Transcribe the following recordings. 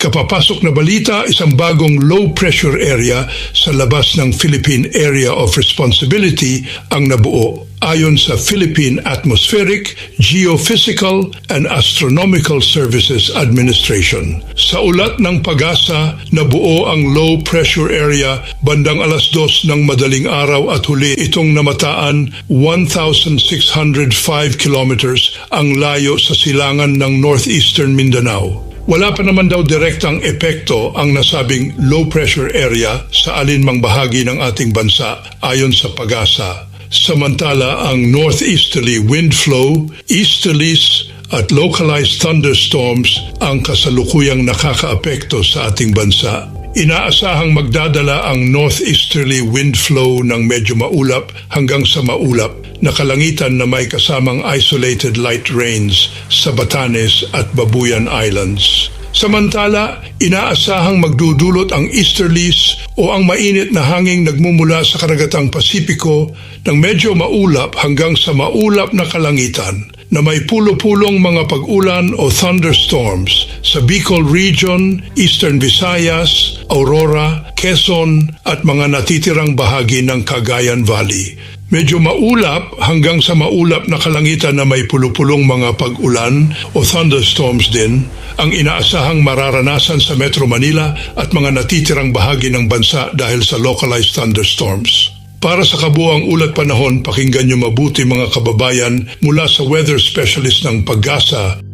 Kapapasok na balita, isang bagong low-pressure area sa labas ng Philippine Area of Responsibility ang nabuo ayon sa Philippine Atmospheric, Geophysical and Astronomical Services Administration. Sa ulat ng Pag-asa, nabuo ang low-pressure area bandang 2:00 ng madaling araw at huli itong namataan 1,605 kilometers ang layo sa silangan ng northeastern Mindanao. Wala pa naman daw direktang epekto ang nasabing low-pressure area sa alinmang bahagi ng ating bansa ayon sa Pag-asa. Samantala ang northeasterly wind flow, easterlies at localized thunderstorms ang kasalukuyang nakakaapekto sa ating bansa. Inaasahang magdadala ang northeasterly wind flow ng medyo maulap hanggang sa maulap na kalangitan na may kasamang isolated light rains sa Batanes at Babuyan Islands. Samantala, inaasahang magdudulot ang easterlies o ang mainit na hanging nagmumula sa karagatang Pasipiko ng medyo maulap hanggang sa maulap na kalangitan na may pulo-pulong mga pag-ulan o thunderstorms sa Bicol Region, Eastern Visayas, Aurora, Quezon at mga natitirang bahagi ng Cagayan Valley. Medyo maulap hanggang sa maulap na kalangitan na may pulo-pulong mga pag-ulan o thunderstorms din ang inaasahang mararanasan sa Metro Manila at mga natitirang bahagi ng bansa dahil sa localized thunderstorms. Para sa kabuuang ulat panahon, pakinggan niyo mabuti mga kababayan mula sa weather specialist ng Pag-asa.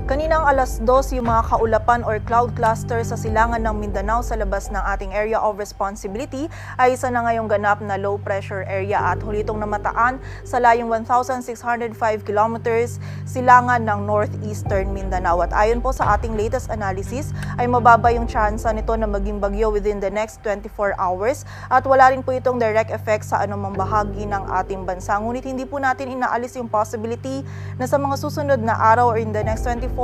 Kaninang 2:00 yung mga kaulapan or cloud cluster sa silangan ng Mindanao sa labas ng ating area of responsibility ay isa na ngayong ganap na low pressure area at huli itong namataan sa layong 1,605 kilometers silangan ng northeastern Mindanao. At ayon po sa ating latest analysis ay mababa yung tsansa nito na maging bagyo within the next 24 hours at wala rin po itong direct effect sa anumang bahagi ng ating bansa. Ngunit hindi po natin inaalis yung possibility na sa mga susunod na araw or in the next 24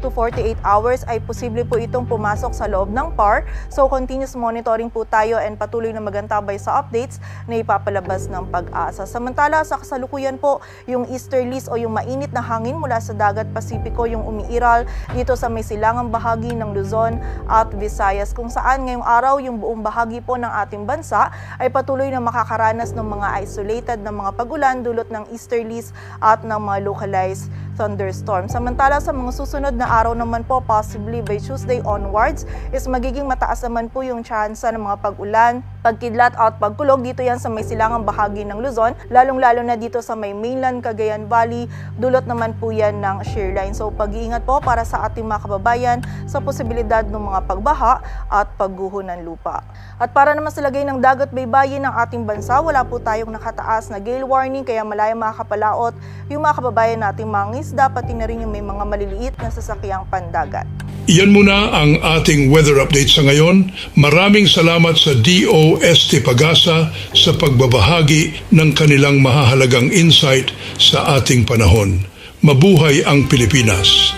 to 48 hours ay posible po itong pumasok sa loob ng PAR. So continuous monitoring po tayo and patuloy na magantabay sa updates na ipapalabas ng Pag-asa. Samantala sa kasalukuyan po yung easterlies o yung mainit na hangin mula sa dagat Pasipiko yung umiiral dito sa may silangang bahagi ng Luzon at Visayas kung saan ngayong araw yung buong bahagi po ng ating bansa ay patuloy na makakaranas ng mga isolated na mga pag-ulan dulot ng easterlies at ng mga localized thunderstorm. Samantala sa mga susunod na araw naman po, possibly by Tuesday onwards, is magiging mataas naman po yung tsansa ng mga pag-ulan, pagkidlat at pagkulog. Dito yan sa may silangang bahagi ng Luzon, lalong-lalo na dito sa may mainland Cagayan Valley, dulot naman po yan ng shear line. So pag-iingat po para sa ating mga kababayan sa posibilidad ng mga pagbaha at pagguho ng lupa. At para naman sa lagay ng dagat baybayin ng ating bansa, wala po tayong nakataas na gale warning kaya malaya makakapalaot yung mga kababayan nating mga dapat na rin yung may mga maliliit na sasakyang pandagat. Iyan muna ang ating weather update sa ngayon. Maraming salamat sa DOST Pag-asa sa pagbabahagi ng kanilang mahahalagang insight sa ating panahon. Mabuhay ang Pilipinas!